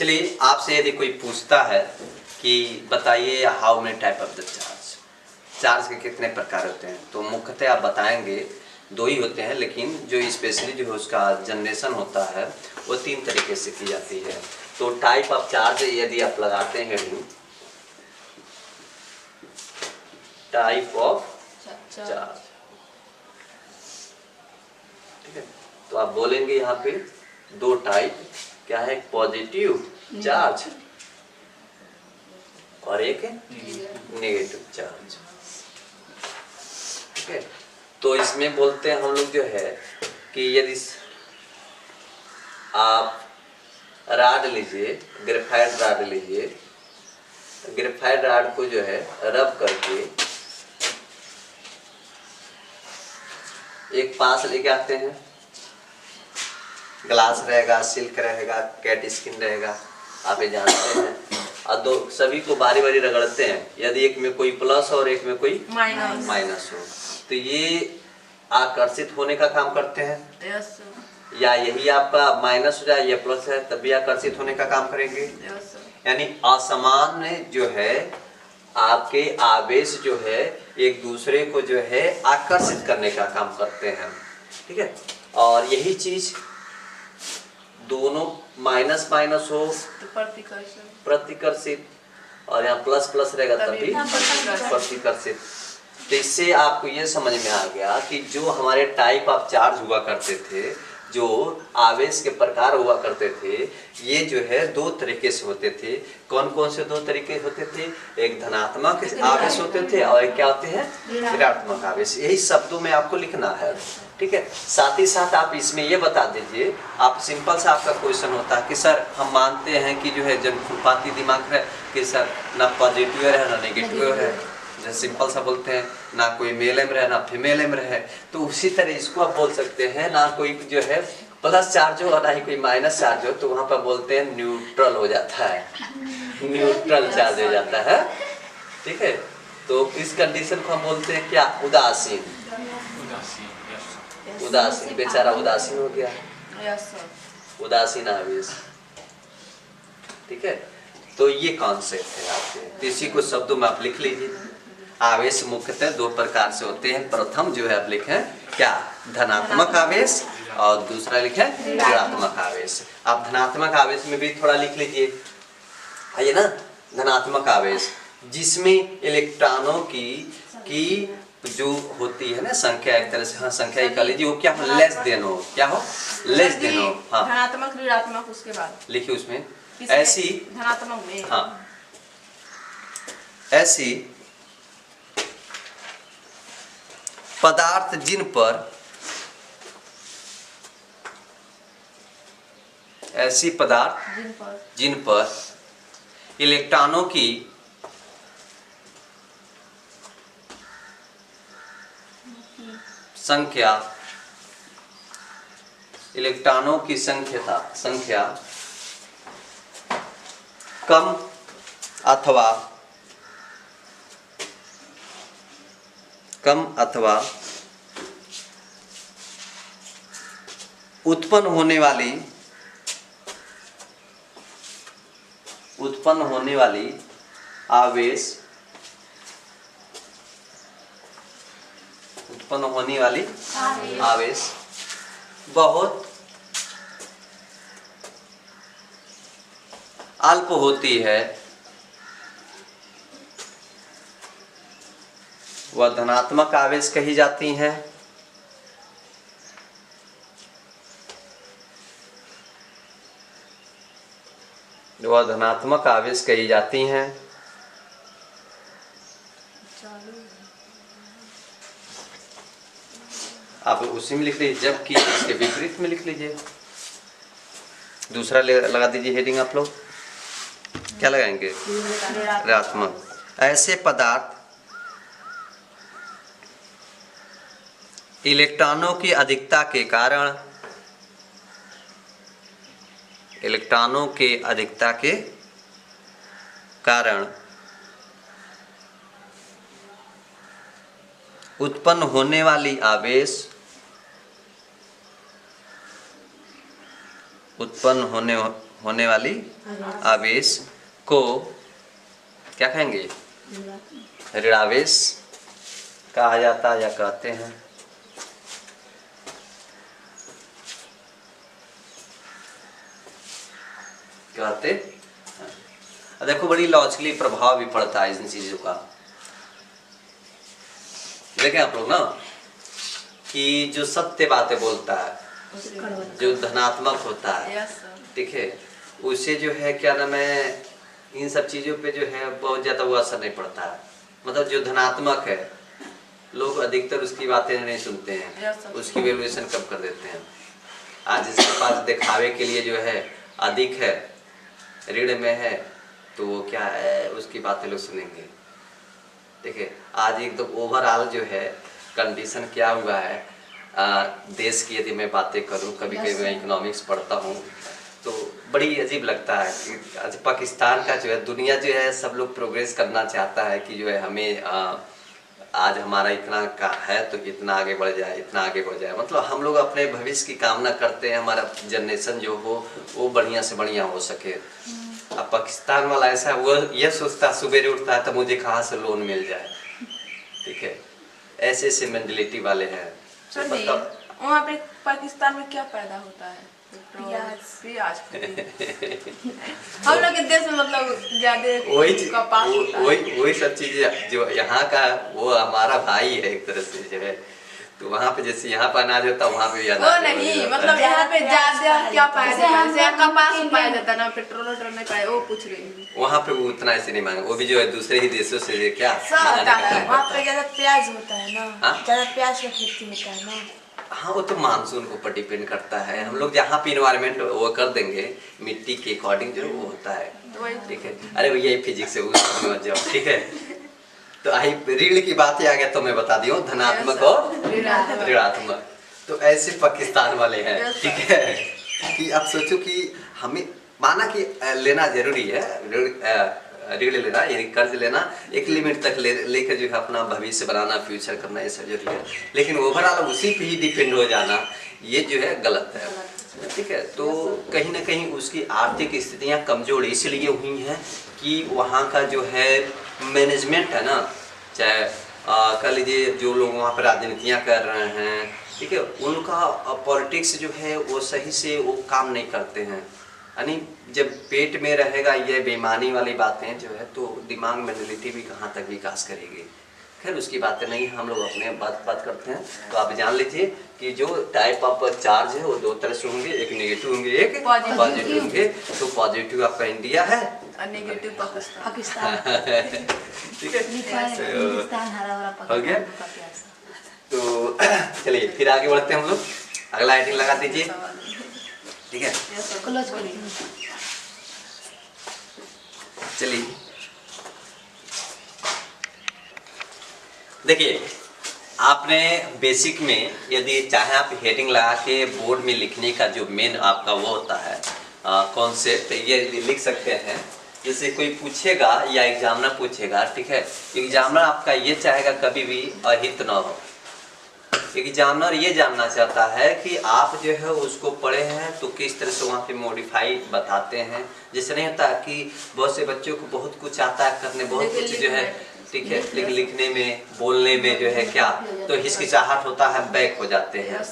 चलिए, आपसे यदि कोई पूछता है कि बताइए how many type of the charge, charge के कितने प्रकार होते हैं, तो मुख्यतः आप बताएंगे दो ही होते हैं, लेकिन जो स्पेशली जो है उसका जनरेशन होता है वो तीन तरीके से की जाती है। तो टाइप ऑफ चार्ज यदि आप लगाते हैं हेडिंग टाइप ऑफ चार्ज, ठीक है, तो आप बोलेंगे यहाँ पे दो टाइप क्या है, एक पॉजिटिव चार्ज और एक नेगेटिव चार्ज, ठीक है। तो इसमें बोलते हैं हम लोग जो है कि यदि आप राड लीजिए, ग्रेफाइट राड लीजिए, ग्रेफाइट राड को जो है रब करके एक पास लेके आते हैं, ग्लास रहेगा, सिल्क रहेगा, कैट स्किन रहेगा, आप ये जानते हैं, और दो सभी को बारी बारी रगड़ते हैं। यदि एक में कोई प्लस और एक में कोई माइनस हो तो ये आकर्षित होने का काम करते हैं, या यही आपका माइनस हो जाए, ये प्लस है तब भी आकर्षित होने का काम करेंगे। यानी असमान जो है आपके आवेश जो है एक दूसरे को जो है आकर्षित करने का काम करते हैं, ठीक है। और यही चीज दोनों माइनस माइनस हो तो प्रतिकर्षित, और यहाँ प्लस प्लस रहेगा तभी प्रतिकर्षित। तो इससे आपको ये समझ में आ गया कि जो हमारे टाइप ऑफ चार्ज हुआ करते थे, जो आवेश के प्रकार हुआ करते थे, ये जो है दो तरीके से होते थे। कौन कौन से दो तरीके होते थे? एक धनात्मक आवेश होते थे और एक क्या होते हैं, ऋणात्मक आवेश। यही शब्दों में आपको लिखना है, ठीक है। साथ ही साथ आप इसमें ये बता दीजिए, आप सिंपल सा आपका क्वेश्चन होता है कि सर हम मानते हैं कि जो है जन खुरपाती दिमाग है कि सर ना पॉजिटिव है ना नेगेटिव है, जैसे सिंपल सा बोलते हैं ना कोई मेल में रहे ना फीमेल में रहे, तो उसी तरह इसको आप बोल सकते हैं ना कोई जो है प्लस चार्ज हो और ना ही कोई माइनस चार्ज हो, तो वहाँ पर बोलते हैं न्यूट्रल हो जाता है, न्यूट्रल चार्ज हो जाता है, ठीक है। तो इस कंडीशन को हम बोलते हैं क्या, उदासीन। उदासीन, बेचारा उदासीन हो गया, उदासीन आवेश, ठीक है। तो ये कॉन्सेप्ट है आपके, तो इसी को शब्दों में आप लिख लीजिए। आवेश मुख्यतः दो प्रकार से होते हैं। प्रथम जो है आप लिखें क्या, धनात्मक आवेश, और दूसरा लिखें ऋणात्मक आवेश। आप धनात्मक आवेश में भी थोड़ा लिख लीजिए, आइए ना। धनात्मक आवेश जिसमें इलेक्ट्रॉनों की जो होती है ना संख्या, एक तरह से हाँ संख्या ही कह लीजिए, वो क्या हो, लेस देन हो, क्या हो, लेस देन हो। हाँ, धनात्मक ऋणात्मक उसके बाद लिखिए उसमें ऐसी धनात्मक में, हाँ ऐसी पदार्थ ऐसी पदार्थ जिन पर इलेक्ट्रॉनों की संख्या, इलेक्ट्रॉनों की संख्या कम अथवा उत्पन्न होने वाली आवेश, उत्पन्न होने वाली आवेश बहुत अल्प होती है, वह धनात्मक आवेश कही जाती हैं। वह धनात्मक आवेश कही जाती हैं। आप उसी में लिख लीजिए, जबकि इसके विपरीत में लिख लीजिए। दूसरा लगा दीजिए हेडिंग आप लोग, क्या लगाएंगे, ऋणात्मक। ऐसे पदार्थ इलेक्ट्रॉनों की अधिकता के कारण, इलेक्ट्रॉनों के अधिकता के कारण उत्पन्न होने वाली आवेश, उत्पन्न होने वाली आवेश को क्या कहेंगे? ऋणावेश कहा जाता है या कहते हैं। कहते देखो बड़ी लॉजिकली प्रभाव भी पड़ता है इन चीजों का। देखें आप लोग ना कि जो सत्य बातें बोलता है, जो धनात्मक होता है, यस सर। ठीक है, उसे जो है क्या नाम है, इन सब चीजों पे जो है बहुत ज्यादा वो असर नहीं पड़ता है। मतलब जो धनात्मक है लोग अधिकतर उसकी बातें नहीं सुनते हैं, उसकी वैल्यूएशन कम कर देते हैं। आज जिसके पास दिखावे के लिए जो है अधिक है, ऋण में है, तो वो क्या है उसकी बातें लोग सुनेंगे। देखिए आज एकदम ओवरऑल जो है कंडीशन क्या हुआ है देश की, यदि मैं बातें करूं, कभी कभी मैं इकोनॉमिक्स पढ़ता हूं तो बड़ी अजीब लगता है कि आज पाकिस्तान का जो है, दुनिया जो है सब लोग प्रोग्रेस करना चाहता है कि जो है हमें आज हमारा इतना का है तो इतना आगे बढ़ जाए, इतना आगे बढ़ जाए। मतलब हम लोग अपने भविष्य की कामना करते हैं, हमारा जनरेशन जो हो वो बढ़िया से बढ़िया हो सके। अब पाकिस्तान वाला ऐसा है, वो ये सोचता है सुबह उठता है तो मुझे कहाँ से लोन मिल जाए, ठीक है, ऐसे ऐसे मेंटलिटी वाले हैं। सर नहीं, वहाँ पे पाकिस्तान में क्या पैदा होता है? प्याज। हम लोग के देश में मतलब ज्यादा कपास होता है। वही सब चीजें जो यहाँ का वो हमारा भाई है एक तरह से जो है, तो वहाँ पे जैसे यहाँ पर अनाज होता है वहाँ पे भी अनाज वो नहीं, मतलब यहाँ पे ज्यादा क्या पाया जाता है? कपास पाया जाता है ना, पेट्रोल नहीं पाया, वो पूछ रही हूँ। वहाँ पे वो उतना ऐसे नहीं मांगे, वो भी जो है दूसरे ही देशों से क्या वहाँ पे ज्यादा प्याज होता है ना, ज्यादा प्याज का खेती होता है ना। हाँ वो तो मानसून के ऊपर डिपेंड करता है। हम लोग जहाँ पे इन्वायरमेंट वो कर देंगे मिट्टी के अकॉर्डिंग जो वो होता है, ठीक है। अरे भैया फिजिक्स है उसमें मत जाओ, ठीक है। तो आई ऋण की बात आ गया तो मैं बता दिया धनात्मक और ऋणात्मक। तो ऐसे पाकिस्तान वाले हैं, ठीक है, कि आप सोचो कि हमें माना कि लेना जरूरी है, ऋण लेना यानी कर्ज लेना एक लिमिट तक लेकर जो है अपना भविष्य बनाना, फ्यूचर करना, ये सब जरूरी है। लेकिन ओवरऑल उसी पे ही डिपेंड हो जाना ये जो है गलत है, ठीक है। तो कहीं ना कहीं उसकी आर्थिक स्थितियां कमजोर इसलिए हुई हैं कि वहाँ का जो है मैनेजमेंट है ना, चाहे कह लीजिए जो लोग वहाँ पर राजनीतियाँ कर रहे हैं, ठीक है, उनका पॉलिटिक्स जो है वो सही से वो काम नहीं करते हैं। यानी जब पेट में रहेगा ये बेईमानी वाली बातें जो है तो दिमाग मेंटलिटी भी कहाँ तक विकास करेगी। खैर उसकी बातें नहीं, हम लोग अपने बात करते हैं। तो आप जान लीजिए कि जो टाइप ऑफ चार्ज है वो दो तरह से होंगे, एक नेगेटिव होंगे, एक पॉजिटिव होंगे। तो पॉजिटिव आपका इंडिया है, नेगेटिव पाकिस्तान। ठीक है, हो गया। तो चलिए फिर आगे बढ़ते हैं हम लोग, अगला हेडिंग लगा दीजिए, ठीक है। चलिए देखिए, आपने बेसिक में यदि चाहे आप हेडिंग लगा के बोर्ड में लिखने का जो मेन आपका वो होता है कॉन्सेप्ट, ये लिख सकते हैं। जैसे कोई पूछेगा या एग्जामिनर पूछेगा, ठीक है, एग्जामिनर आपका ये चाहेगा कभी भी अहित ना हो। एग्जामिनर ये जानना चाहता है कि आप जो है उसको पढ़े हैं तो किस तरह से वहाँ पे मॉडिफाई बताते हैं। जैसे नहीं होता कि बहुत से बच्चों को बहुत कुछ आता है करने, बहुत कुछ जो है, ठीक है, लेकिन लिखने में बोलने में जो है क्या तो हिचकिचाहट होता है, बैक हो जाते हैं,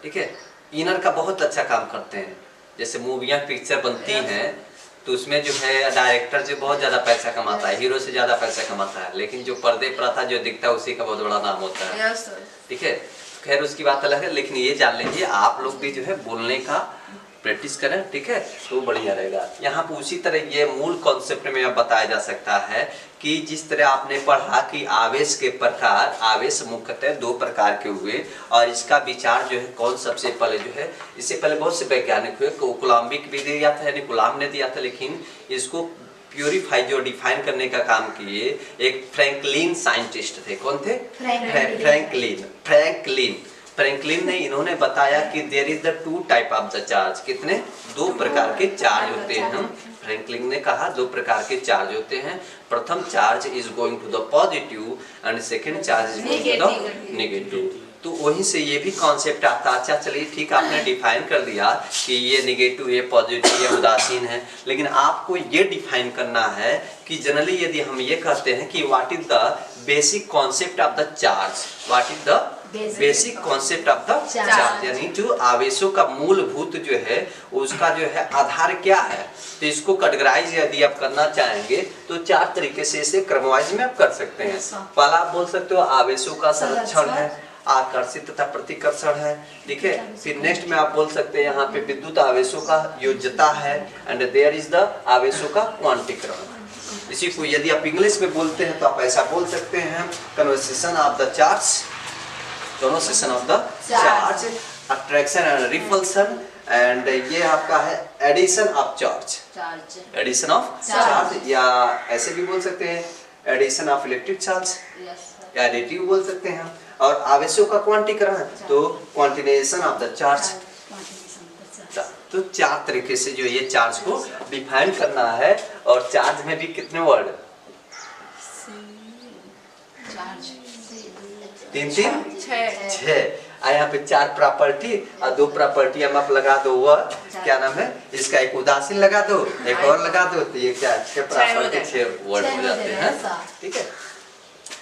ठीक है। इनर का बहुत अच्छा काम करते हैं। जैसे मूवियाँ पिक्चर बनती हैं तो उसमें जो है डायरेक्टर जो बहुत ज़्यादा पैसा कमाता है, हीरो से ज़्यादा पैसा कमाता है, लेकिन जो पर्दे पर आता है जो दिखता है उसी का बहुत बड़ा नाम होता है, ठीक है। खैर उसकी बात अलग है, लेकिन ये जान लीजिए आप लोग भी जो है बोलने का प्रैक्टिस करें, ठीक है, तो बढ़िया रहेगा। यहाँ पे उसी तरह ये मूल कॉन्सेप्ट में अब बताया जा सकता है कि जिस तरह आपने पढ़ा कि आवेश के प्रकार, आवेश मुख्यतः दो प्रकार के हुए और इसका विचार जो है कौन सबसे पहले जो है, इससे पहले बहुत से वैज्ञानिक हुए, कोलम्बिक भी दिया था यानी गुलाम ने दिया था, लेकिन इसको प्यूरिफाई जो डिफाइन करने का काम किए एक फ्रैंकलिन साइंटिस्ट थे। कौन थे? फ्रैंकलिन ने इन्होंने बताया कि there is the two type of the charge. कितने? दो प्रकार के चार्ज होते हैं। फ्रैंकलिन ने कहा दो प्रकार के चार्ज होते हैं। प्रथम charge is going to the positive and second charge is going to the negative. तो वहीं से ये भी कॉन्सेप्ट आता। अच्छा चलिए ठीक, आपने डिफाइन कर दिया कि ये निगेटिव है, पॉजिटिव है, उदासीन है, लेकिन आपको ये डिफाइन करना है कि जनरली यदि हम ये कहते हैं कि what is the basic concept of the charge, what is the basic concept of the charge, यानी जो आवेशों का मूलभूत जो है उसका जो है आधार क्या है। तो इसको कैटेगराइज यदि आप करना चाहेंगे तो 4 तरीके से इसे क्रमवाइज में आप कर सकते हैं। पहला आप बोल सकते हो आवेशों का संरक्षण है, आकर्षित तथा प्रतिकर्षण है, ठीक है। फिर नेक्स्ट में आप बोल सकते हैं यहाँ पे विद्युत आवेशों का योज्यता है, एंड देयर इज द आवेशों का क्वांटीकरण। इसी को यदि आप इंग्लिश में बोलते हैं तो आप ऐसा बोल सकते हैं, conversation of the charge, conversation of the charge, attraction and repulsion, and ये आपका है addition of charge, addition of charge, या ऐसे भी बोल सकते हैं एडिशन ऑफ इलेक्ट्रिक चार्ज, या एडिटिव बोल सकते हैं। और आवेशों का क्वांटीकरण तो क्वांटिनेशन ऑफ द चार्ज। तो 4 तरीके से जो ये चार्ज को डिफाइन करना है। और चार्ज में भी कितने वर्ड, 3 6, यहाँ पे 4 प्रॉपर्टी और 2 प्रॉपर्टी हम आप लगा दो, वह क्या नाम है इसका, एक उदासीन लगा दो, एक और लगा दो, तो ये क्या 6 प्रॉपर्टी 6 वर्ड हो जाते हैं, ठीक है।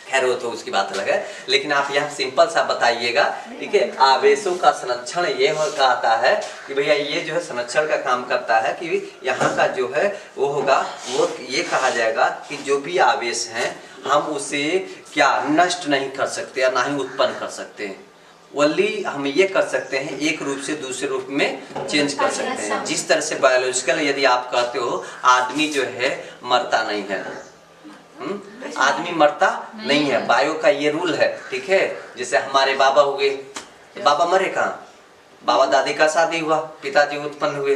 खैर वो तो उसकी बात अलग है, लेकिन आप यहाँ सिंपल सा बताइएगा, ठीक है। आवेशों का संरक्षण ये कहता है कि भैया ये जो है संरक्षण का काम करता है कि यहाँ का जो है वो होगा, वो ये कहा जाएगा कि जो भी आवेश हैं हम उसे क्या नष्ट नहीं कर सकते या ना ही उत्पन्न कर सकते हैं, ओनली हम ये कर सकते हैं एक रूप से दूसरे रूप में चेंज कर सकते हैं। जिस तरह से बायोलॉजिकल यदि आप कहते हो आदमी जो है मरता नहीं है, आदमी मरता नहीं है, बायो का ये रूल है, ठीक है। जैसे हमारे बाबा हुए, तो बाबा मरे कहाँ, बाबा दादी का शादी हुआ, पिताजी उत्पन्न हुए,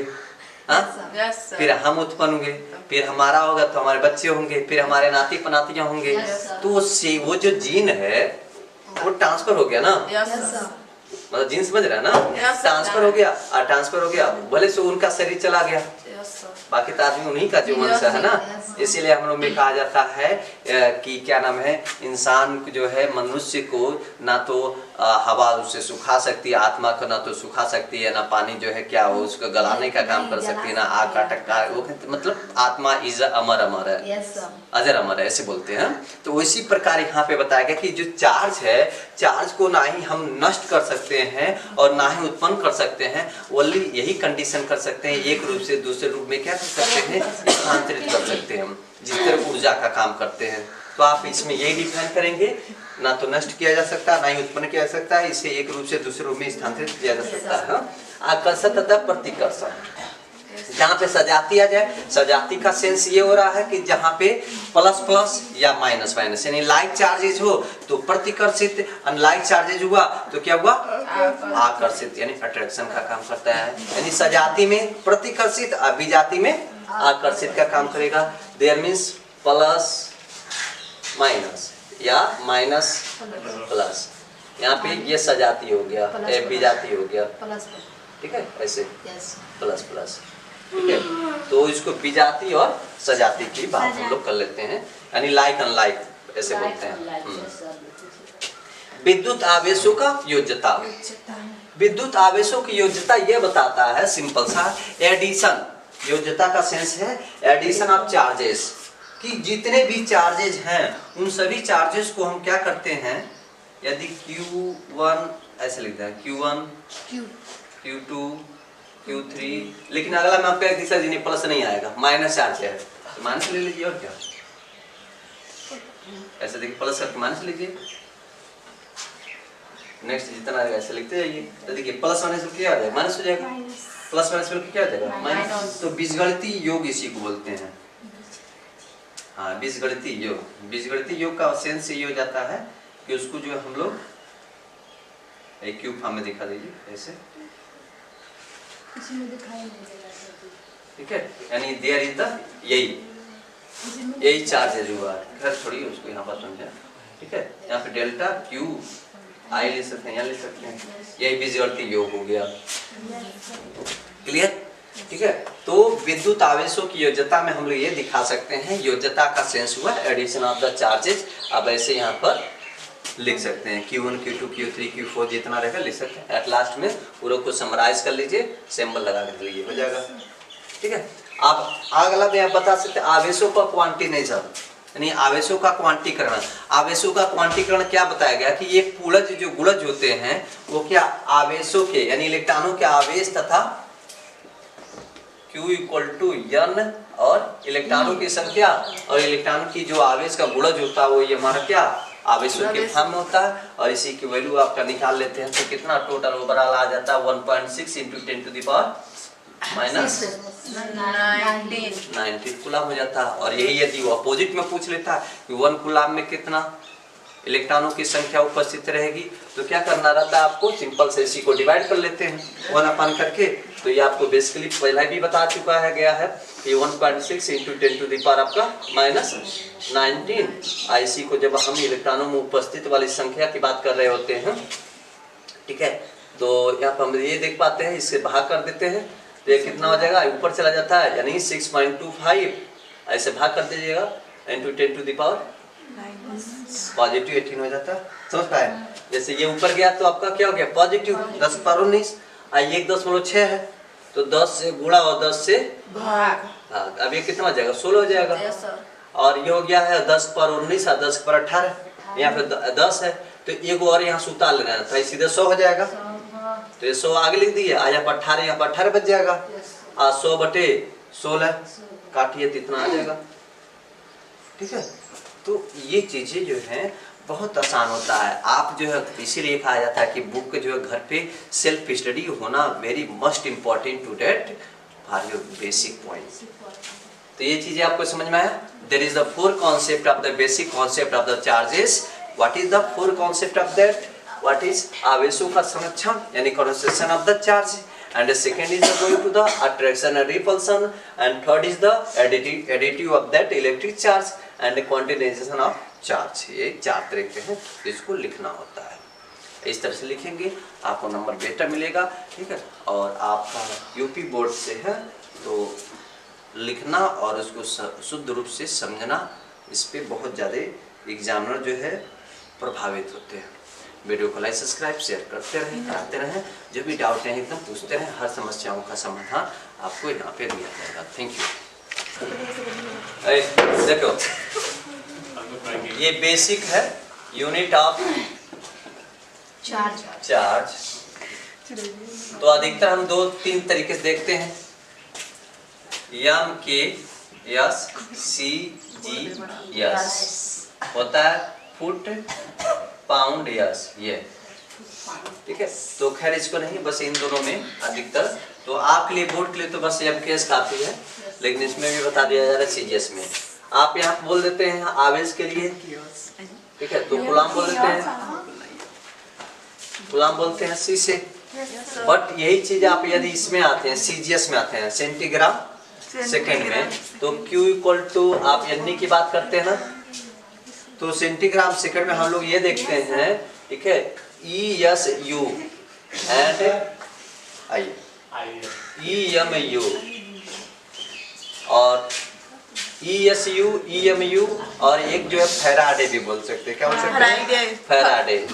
फिर हम उत्पन्न हुए, फिर हमारा होगा तो हमारे बच्चे होंगे, फिर हमारे नाती पनातियां होंगे। तो वो जो जीन है वो ट्रांसफर हो गया ना, मतलब जीन समझ रहा है ना, ट्रांसफर हो गया, और ट्रांसफर हो गया भले से उनका शरीर चला गया, बाकी तो आदमी उन्हीं का जो मनुष्य है ना। इसीलिए हम लोग में कहा जाता है कि क्या नाम है, इंसान जो है मनुष्य को ना तो हवा उससे सुखा सकती है, आत्मा को ना तो सुखा सकती है, ना पानी जो है क्या वो उसको गलाने का काम कर सकती है, ना आग का टक्का, वो मतलब आत्मा इज अमर, अमर है, अजर अमर है, ऐसे बोलते हैं। तो इसी प्रकार यहाँ पे बताया गया कि जो चार्ज है, चार्ज को ना ही हम नष्ट कर सकते हैं और ना ही उत्पन्न कर सकते हैं, ओनली यही कंडीशन कर सकते हैं एक रूप से दूसरे रूप में क्या कर सकते हैं, स्थानांतरित कर सकते हैं, जिस तरह ऊर्जा का काम करते हैं। तो आप इसमें यही डिफाइन करेंगे, ना तो नष्ट किया जा सकता, ना ही उत्पन्न किया जा सकता है, इसे एक रूप से दूसरे रूप में स्थानांतरित किया जा सकता है। आकर्षण तथा प्रतिकर्षण, जहाँ पे सजाती आ जाए, सजाती का सेंस ये हो रहा है कि जहाँ पे प्लस प्लस या माइनस माइनस, यानी लाइक चार्जेज हो तो प्रतिकर्षित, अनलाइक चार्जेज हुआ तो क्या हुआ, आकर्षित, यानी अट्रैक्शन का काम करता है। यानी सजाती में प्रतिकर्षित, विजाती में आकर्षित का काम करेगा। देयर मीन्स प्लस माइनस या माइनस प्लस, यहाँ पे ये सजाती हो गया, विजाती हो गया, ठीक है, ऐसे प्लस प्लस, ठीक है। तो इसको विजाती और सजाती की बात हम लोग कर लेते हैं, यानी लाइक अनलाइक ऐसे बोलते हैं। विद्युत आवेशों का योज्यता, विद्युत आवेशों की योज्यता यह बताता है सिंपल सा, एडिशन, योज्यता का सेंस है एडिशन ऑफ चार्जेस, कि जितने भी चार्जेस हैं उन सभी चार्जेस को हम क्या करते हैं, यदि Q1 ऐसे लिखते हैं, Q1 Q2 Q3, लेकिन अगला में आपका एक सर प्लस नहीं आएगा, माइनस चार्ज है, तो माइनस ले लीजिए और क्या, ऐसे देखिए प्लस करके माइनस लीजिए, नेक्स्ट जितना आएगा ऐसे लिखते जाइए। तो देखिए प्लस माइनस करके क्या आ जाएगा, माइनस हो जाएगा, प्लस माइनस करके क्या आ जाएगा, माइनस। तो बीजगणितीय योग इसी को बोलते हैं, हाँ बीजगणितीय योग। बीजगणितीय योग का सेंस ये हो जाता है कि उसको जो हम लोग एक क्यूब फॉर्म में दिखा दीजिए ऐसे, ठीक है, यानी देयर इज द यही चार्ज हुआ, खैर छोड़िए उसको यहाँ पर समझा, ठीक है। यहाँ पे डेल्टा क्यू आई ले सकते हैं, यहाँ ले सकते हैं, यही बीजगणितीय योग हो गया, क्लियर, ठीक है। तो विद्युत आवेशों की योज्यता में हम लोग ये दिखा सकते हैं, योज्यता का सेंस हुआ एडिशन ऑफ द चार्जेस। अब ऐसे यहाँ पर लिख सकते हैं, Q1 Q2 Q3 Q4 जितना रहेगा लिख सकते हैं। एट लास्ट में पूरा को समराइज कर लीजिए, सिंबल लगा के लीजिए, हो जाएगा। ठीक है, आप अगला में आप बता सकते हैं आवेशों का क्वांटिनेशन, यानी आवेशों का क्वांटीकरण। आवेशों का क्वांटीकरण क्या बताया गया कि ये पुलज जो गुणज होते हैं वो क्या आवेशों के यानी इलेक्ट्रॉनों के आवेश तथा Q = N और इलेक्ट्रॉनों की संख्या और इलेक्ट्रॉनों की जो आवेश का गुणज होता है वो ये हमारा क्या आवेशों के फॉर्म में होता है। और इसी की वैल्यू आपका निकाल लेते हैं तो कितना टोटल ओवरऑल आ जाता है 1.6 × 10⁻⁻⁹ 19 कूलम हो जाता है। और यही यदि वो अपोजिट में पूछ लेता है कि 1 कूलम में कितना इलेक्ट्रॉनों की संख्या उपस्थित रहेगी तो क्या करना रहता है आपको, सिंपल से इसी को डिवाइड कर लेते हैं 1 करके। तो ये आपको बेसिकली पहले भी बता चुका है गया है कि 1.6 × 10⁻⁹ IC को जब हम इलेक्ट्रॉनों में उपस्थित वाली संख्या की बात कर रहे होते हैं, ठीक है, तो यहाँ पर हम ये देख पाते हैं, इससे भाग कर देते हैं तो ये कितना हो जाएगा, ऊपर चला जाता है यानी 6.25 ऐसे भाग कर दीजिएगा × 10⁻⁻⁻, पॉजिटिव 18 हो जाता है। समझ पाए? जैसे ये ऊपर गया तो आपका क्या हो गया पॉजिटिव 10/19, ये 1.6 है तो 10 से गुणा और 10 से भाग, अब ये कितना हो जाएगा 16 हो जाएगा। और ये हो गया है 10/19 और 10/18, यहाँ पे 10 है तो एक और यहाँ सूता लेना है तो सीधे 100 हो जाएगा। तो ये 100 आगे लिख दिए, यहाँ पर 18, यहाँ पर 18 बच जाएगा, 100/16 काटिए तो इतना आ जाएगा। ठीक है, तो ये चीजें जो हैं बहुत आसान होता है। आप जो है इसीलिए कहा जाता है कि बुक जो है घर पे सेल्फ स्टडी होना very must important to date for your basic point. तो ये चीजें आपको समझ में आया। There is the 4 concept of the basic concept of the charges. What is the 4 concept of that? What is आवेशों का संरक्षण यानी concentration of the charge, and the second is going to the attraction and repulsion, and third is the additive of that electric charge and the quantization of charge। ये 4 तरीके हैं जिसको लिखना होता है। इस तरह से लिखेंगे आपको नंबर बेटर मिलेगा। ठीक है, और आपका यूपी बोर्ड से है तो लिखना और उसको शुद्ध रूप से समझना, इस पे बहुत ज़्यादा एग्जामिनर जो है प्रभावित होते हैं। वीडियो को लाइक सब्सक्राइब शेयर करते रहें, कराते रहें, जो भी डाउट है एकदम पूछते रहें, हर समस्याओं का समाधान आपको यहाँ पे दिया जाएगा। Thank you. देखो ये बेसिक है यूनिट ऑफ चार्ज। तो अधिकतर हम 2-3 तरीके से देखते हैं, MKS CGS होता है फुट पाउंड यस, ये ठीक है। तो खैर इसको नहीं, बस इन दोनों में अधिकतर। तो आपके लिए बोर्ड के लिए तो बस MKS काफी है, लेकिन इसमें भी बता दिया जा रहा है CGS में। आप यहाँ बोल देते हैं आवेश के लिए, ठीक है, तो गुलाम बोल देते हैं, गुलाम बोलते हैं C से। बट यही चीज आप यदि इसमें आते हैं CGS में आते हैं सेंटीग्राम सेकेंड में, तो Q = आप NE की बात करते हैं ना, तो सेंटीग्राम सेकंड में हम लोग ये देखते हैं, ठीक है, ESU एंड EMU और ESU EMU और एक जो है फैराडे भी बोल सकते हैं। क्या बोल सकते हैं? फैराडे।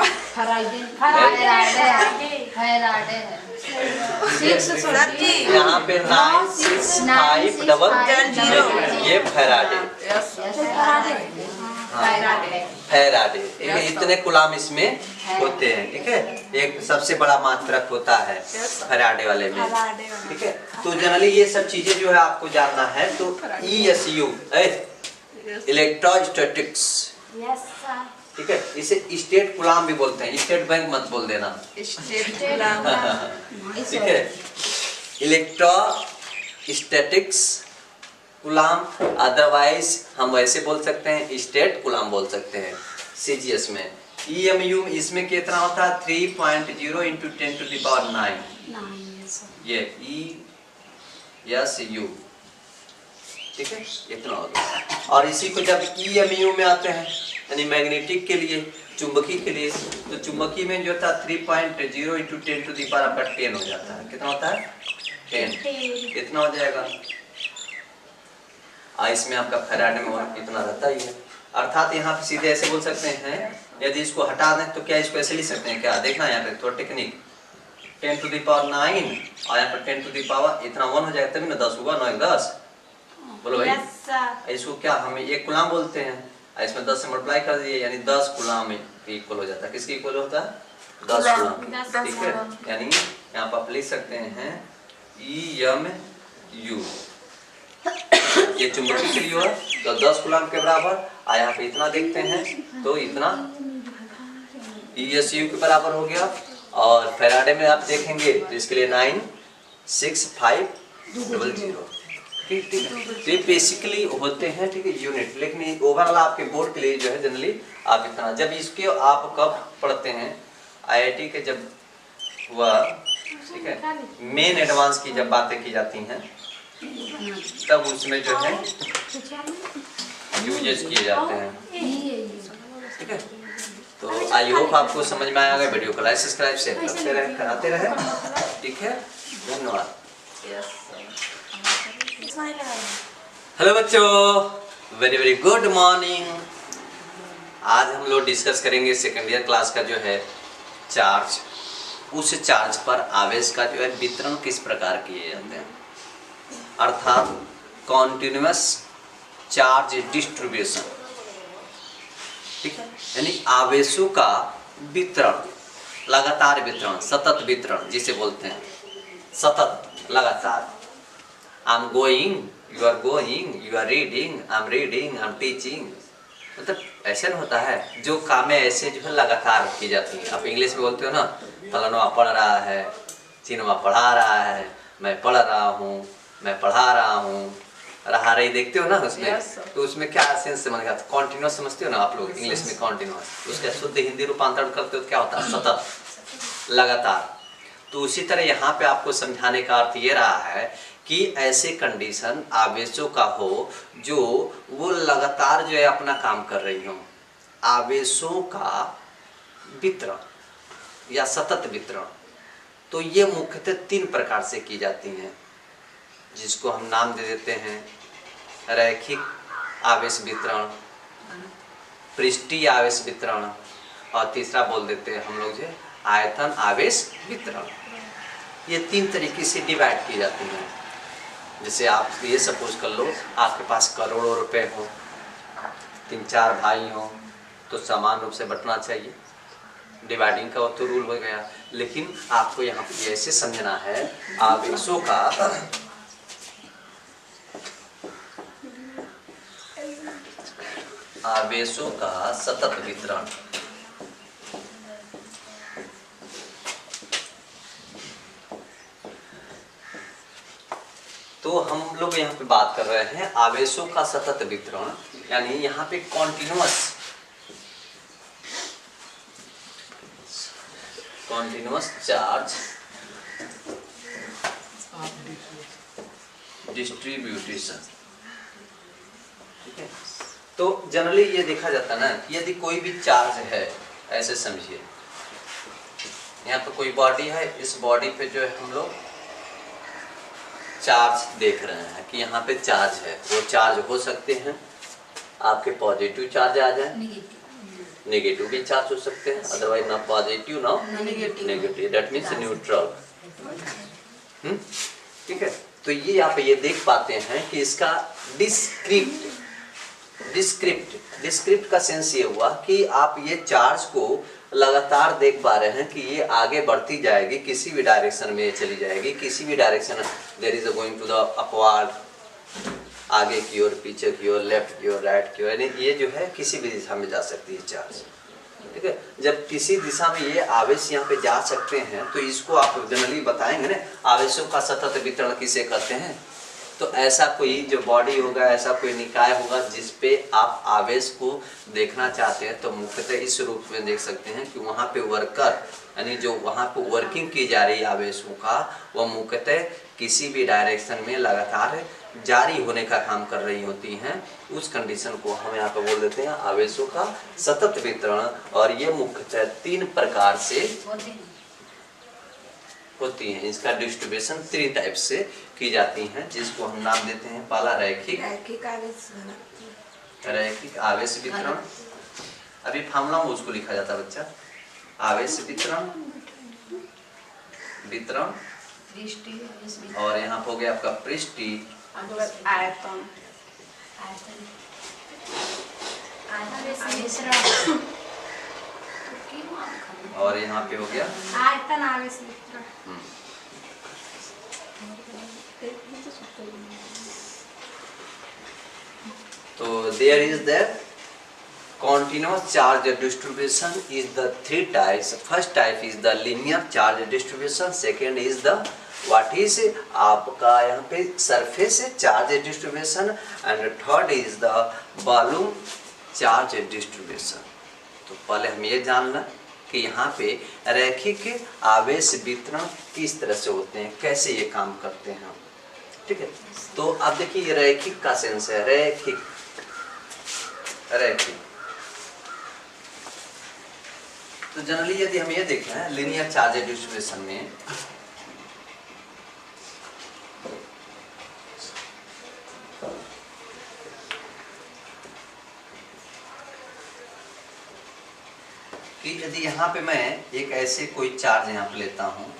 यहाँ पे 96500 ये फैराडे। फैराडे, इतने कुलाम इसमें होते हैं। ठीक है, एक सबसे बड़ा मात्रक होता है फैराडे वाले में। ठीक है, तो जनरली ये सब चीजें जो है आपको जानना है। तो ESU इलेक्ट्रोस्टैटिक्स, ठीक है, इसे स्टेट कुलाम भी बोलते हैं, स्टेट बैंक मत बोल देना। ठीक है, इलेक्ट्रोस्टैटिक्स कुलाम, अदरवाइज हम वैसे बोल सकते हैं स्टेट कुलाम बोल सकते हैं CGS में। EMU इसमें कितना होता है 3.0 × 10⁹ ये ESU, ठीक है, इतना होता है। और इसी को जब EMU में आते हैं यानी मैग्नेटिक के लिए, चुंबकीय के लिए, तो चुंबकीय में जो था 3.0 × 10⁻10 हो जाता है। कितना होता है 10, कितना हो जाएगा। इसमें आपका फैराडे में इतना रहता ही है, अर्थात यहाँ पे सीधे ऐसे बोल सकते हैं यदि इसको हटा दें तो क्या इसको ऐसे लिख सकते हैं क्या? देखना यहाँ पे थोड़ा टेक्निक, 10 to the power 9 और यहाँ पर 10 to the power इतना 1 हो जाएगा तभी ना 10 हुआ, 9 10। बोलो भाई इसको क्या हम 1 कूलाम बोलते हैं, इसमें 10 से मल्टीप्लाई कर दिए यानी 10 कूलाम इक्वल हो जाता है। किसके इक्वल होता है? 10 कूलाम। ठीक है, यानी यहाँ पर आप लिख सकते हैं EMU, ये चुंबकीय क्रिया हुआ तो 10 कूलाम के बराबर। यहाँ पे इतना देखते हैं तो इतना ESU के बराबर हो गया। और फैराडे में आप देखेंगे तो इसके लिए 96500। ठीक है, तो ये बेसिकली होते हैं ठीक है यूनिट, लेकिन ओवरऑल आपके बोर्ड के लिए जो है जनरली आप इतना, जब इसके आप कब पढ़ते हैं IIT के जब हुआ ठीक है मेन एडवांस की जब बातें की जाती हैं तब उसमें जो है यूजेस किए जाते हैं। ठीक है, तो आई होप आपको समझ में आएगा। वीडियो को लाइक सब्सक्राइब शेयर करते रहे, कराते रहे। ठीक है, धन्यवाद। हेलो बच्चों, वेरी वेरी गुड मॉर्निंग। आज हम लोग डिस्कस करेंगे सेकेंड ईयर क्लास का जो है चार्ज, उस चार्ज पर आवेश का जो है वितरण किस प्रकार किए जाते हैं, अर्थात कॉन्टिन्यूअस चार्ज डिस्ट्रीब्यूशन। ठीक है, यानी आवेशों का वितरण, लगातार वितरण, सतत वितरण जिसे बोलते हैं, सतत लगातार। I am going, you are going, you are reading, I am reading, I am teaching. मतलब ऐसा नहीं होता है, जो कामें ऐसे जो है लगातार की जाती हैं। आप इंग्लिश में बोलते हो ना, फलाना पढ़ रहा है, चिन्हवा पढ़ा रहा है, मैं पढ़ रहा हूँ, मैं पढ़ा रहा हूँ, रहा रही देखते हो ना उसमें। तो उसमें क्या सेंस समझ गया? कॉन्टिन्यूअस समझते हो ना आप लोग इंग्लिश में कॉन्टिन्यूअस, उसका शुद्ध हिंदी रूपांतरण करते हो तो क्या होता है? सतत, लगातार। तो उसी तरह यहाँ पे आपको समझाने का अर्थ ये रहा है कि ऐसे कंडीशन आवेशों का हो जो वो लगातार जो है अपना काम कर रही हो। आवेशों का वितरण या सतत वितरण, तो ये मुख्यतः 3 प्रकार से की जाती हैं, जिसको हम नाम दे देते हैं रैखिक आवेश वितरण, पृष्ठीय आवेश वितरण, और तीसरा बोल देते हैं हम लोग जो आयतन आवेश वितरण। ये 3 तरीके से डिवाइड की जाती हैं। जैसे आप ये सपोज कर लो आपके पास करोड़ों रुपए हो, 3-4 भाई हो, तो समान रूप से बंटना चाहिए, डिवाइडिंग का तो रूल हो गया। लेकिन आपको यहाँ पे ऐसे समझना है आवेशों का सतत वितरण। तो हम लोग यहाँ पे बात कर रहे हैं आवेशों का सतत वितरण, यानी यहाँ पे कॉन्टिन्यूअस चार्ज डिस्ट्रीब्यूशन। ठीक है, तो जनरली ये देखा जाता है ना कि यदि कोई भी चार्ज है, ऐसे समझिए यहाँ पे कोई बॉडी है, इस बॉडी पे जो है हम लोग चार्ज देख रहे हैं कि यहाँ पे चार्ज है। वो चार्ज हो सकते हैं आपके पॉजिटिव चार्ज आ जाए, नेगेटिव भी चार्ज हो सकते हैं, अदरवाइज ना पॉजिटिव ना नेगेटिव, दैट मीन्स न्यूट्रल। ठीक है, तो ये आप ये देख पाते हैं कि इसका डिस्क्रिप्ट का सेंस ये हुआ कि आप ये चार्ज को लगातार देख पा रहे हैं कि ये आगे बढ़ती जाएगी, किसी भी डायरेक्शन में चली जाएगी, किसी भी direction there is going to the upward, आगे की ओर, पीछे की ओर, लेफ्ट की ओर, राइट की ओर, यानी ये जो है किसी भी दिशा में जा सकती है चार्ज। ठीक है, जब किसी दिशा में ये आवेश यहाँ पे जा सकते हैं तो इसको आप जनरली बताएंगे ना आवेशों का सतत वितरण किसे कहते हैं। तो ऐसा कोई जो बॉडी होगा, ऐसा कोई निकाय होगा जिसपे आप आवेश को देखना चाहते हैं, तो मुख्यतः इस रूप में देख सकते हैं कि वहाँ पे वर्कर, यानी जो वहाँ पे वर्किंग की जा रही है आवेशों का, वह मुख्यतः किसी भी डायरेक्शन में लगातार जारी होने का काम कर रही होती हैं। उस कंडीशन को हम यहाँ पे बोल देते हैं आवेशों का सतत वितरण। और ये मुख्यतः 3 प्रकार से होती हैं। इसका डिस्ट्रीब्यूशन 3 टाइप से की जाती हैं, जिसको हम नाम देते हैं पहला रैखिक आवेश वितरण, अभी फार्मूला में उसको लिखा जाता है बच्चा, आवेश वितरण, वितरण, और यहाँ हो गया आपका पृष्ठी आयतन, और यहाँ पे हो गया आयतन आवेश वितरण। तो there is that continuous charge distribution is the three types. First type is the linear charge distribution, second is the what is आपका यहाँ पे surface charge distribution, and third is the volume charge distribution. तो पहले हम ये जानना कि यहाँ पे रैखिक आवेश वितरण किस तरह से होते हैं, कैसे ये काम करते हैं, ठीक है। तो अब देखिए रैखिक का सेंस है, रैखिक, रैखिक। तो जनरली यदि हम ये देखें लीनियर चार्ज डिस्ट्रीब्यूशन में, कि यदि यहाँ पे मैं एक ऐसे कोई चार्ज यहाँ पे लेता हूँ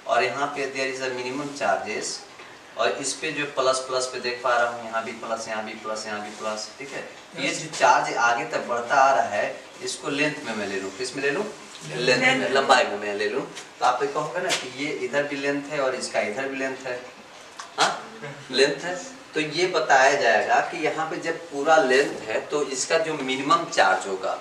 और यहाँ पे there is a minimum charges, और इस पे जो प्लस प्लस पे देख पा रहा हूँ, यहाँ भी प्लस, यहाँ भी प्लस, यहाँ भी प्लस, ठीक है। ये जो चार्ज आगे तक बढ़ता आ रहा है, इसको लेंथ में मैं ले लूँ, किस में ले लूँ, लेंथ में, लंबाई में मैं ले लूँ। तो आप ये कहोगे ना कि ये इधर भी लेंथ है और इसका इधर भी लेंथ है, हाँ लेंथ है। तो ये बताया जाएगा कि यहाँ पे जब पूरा लेंथ है तो इसका जो मिनिमम चार्ज होगा,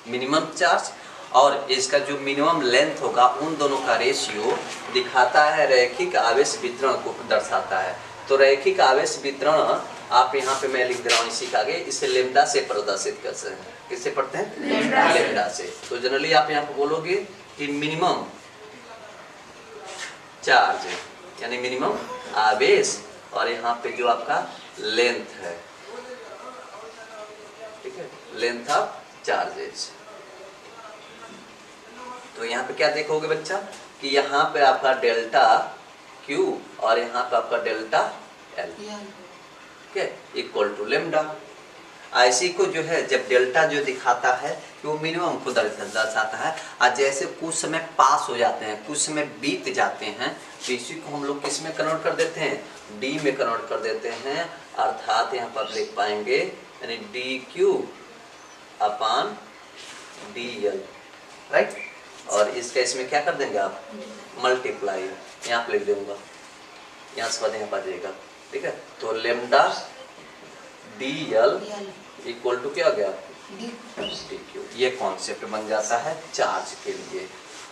मिनिमम चार्ज, और इसका जो मिनिमम लेंथ होगा, उन दोनों का रेशियो दिखाता है, रैखिक आवेश वितरण को दर्शाता है। तो रैखिक आवेश वितरण आप यहाँ पे मैं लिख दे रहा हूँ इसी का आगे, इसे लेम्डा से प्रदर्शित कर सकते हैं। किससे पढ़ते हैं, लेम्डा से। तो जनरली आप यहाँ पे बोलोगे कि मिनिमम चार्ज यानी मिनिमम आवेश, और यहाँ पे जो आपका लेंथ है, ठीक है, लेंथ ऑफ चार्जेस। तो यहाँ पे क्या देखोगे बच्चा कि यहाँ पे आपका डेल्टा क्यू और यहाँ पे आपका डेल्टा एल, ठीक है, इक्वल टू लेम्डा। ऐसी को जो है जब डेल्टा जो दिखाता है कि वो मिनिमम को दर्शाता है, और जैसे कुछ समय पास हो जाते हैं, कुछ समय बीत जाते हैं, तो इसी को हम लोग किस में कन्वर्ट कर देते हैं, डी में कन्वर्ट कर देते हैं। अर्थात यहाँ पर लिख पाएंगे यानी D q upon d L, right. और इस केस में क्या कर देंगे आप, मल्टीप्लाई, यहाँ पे लिख दूंगा, यहाँ से बाद यहाँ पर आ जाएगा, ठीक है। तो lambda d l equal to क्या हो गया, डी क्यू। ये कॉन्सेप्ट बन जाता है चार्ज के लिए।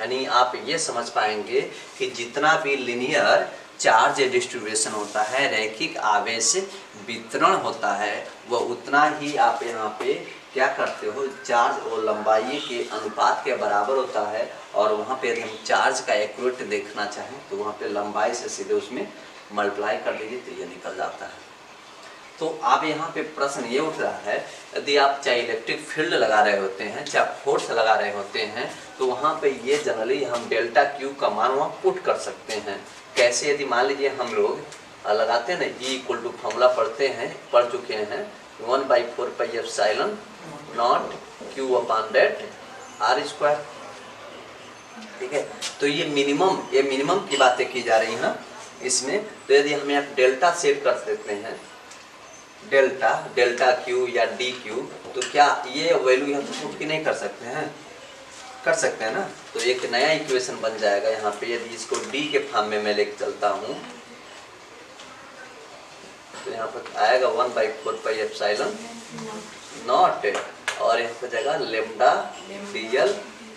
यानी आप ये समझ पाएंगे कि जितना भी लिनियर चार्ज डिस्ट्रीब्यूशन होता है, रैखिक आवेश वितरण होता है, वह उतना ही आप यहाँ पे क्या करते हो, चार्ज और लंबाई के अनुपात के बराबर होता है। और वहाँ पे यदि हम चार्ज का एक्यूरेट देखना चाहें तो वहाँ पे लंबाई से सीधे उसमें मल्टीप्लाई कर दीजिए तो ये निकल जाता है। तो आप यहाँ पे प्रश्न ये उठ रहा है, यदि आप चाहे इलेक्ट्रिक फील्ड लगा रहे होते हैं, चाहे फोर्स लगा रहे होते हैं, तो वहाँ पे ये जनरली हम डेल्टा क्यू का मान वहाँ पुट कर सकते हैं। कैसे, यदि मान लीजिए हम लोग लगाते हैं ना, ई इक्वल टू फॉर्मूला पढ़ चुके हैं 1/4 pi epsilon naught q upon that r square, ठीक है। तो ये मिनिमम की बातें की जा रही हैं इसमें। तो यदि हम यहाँ डेल्टा सेट कर देते हैं, डेल्टा क्यू या डी क्यू, तो क्या ये वैल्यू यहाँ तो पुट की नहीं कर सकते हैं, कर सकते हैं ना। तो एक नया इक्वेशन बन जाएगा यहाँ पे। यदि इसको डी के फॉर्म में मैं लेके चलता हूँ तो यहाँ पर आएगा 1/4 पाई एप्सिलॉन नॉट, और यहाँ पर जाएगा lambda d l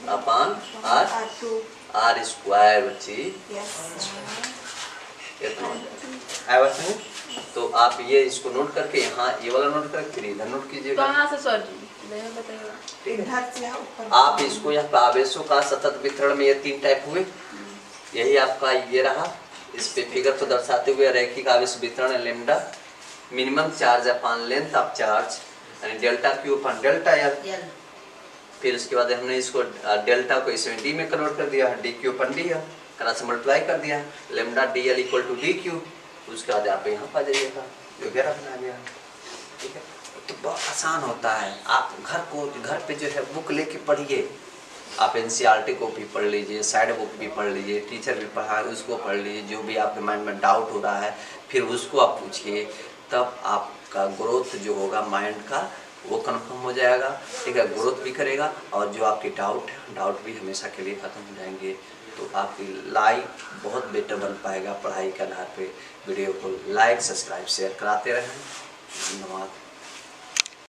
upon r square. बच्ची तो आप ये इसको नोट करके यहाँ ये वाला नोट करके फिर इधर नोट कीजिएगा। कहाँ से सर जी, आप इसको यहाँ पे आवेशों का सतत वितरण में ये 3 टाइप हुए, यही आपका ये रहा। इस पे फिगर को दर्शाते हुए रैखिक आवेश वितरण lambda, minimum charge upon length of charge यानी delta Q upon delta L. फिर उसके बाद हमने इसको डेल्टा को इसमें डी में कन्वर्ट कर दिया, d q upon d l करा से मल्टीप्लाई कर दिया, lambda d l equal to d q. उसके बाद आप यहाँ पर आ जाइएगा, जो 11 बना गया, ठीक है। तो बहुत आसान होता है। आप घर पे जो है बुक लेके पढ़िए, आप एनसीईआरटी को भी पढ़ लीजिए, साइड बुक भी पढ़ लीजिए, टीचर भी पढ़ा है उसको पढ़ लीजिए, जो भी आपके माइंड में डाउट हो रहा है फिर उसको आप पूछिए, तब आपका ग्रोथ जो होगा माइंड का वो कंफर्म हो जाएगा, ठीक है, ग्रोथ भी करेगा और जो आपके डाउट भी हमेशा के लिए ख़त्म हो जाएंगे। तो आपकी लाइफ बहुत बेटर बन पाएगा पढ़ाई के आधार पे। वीडियो को लाइक सब्सक्राइब शेयर कराते रहें। धन्यवाद।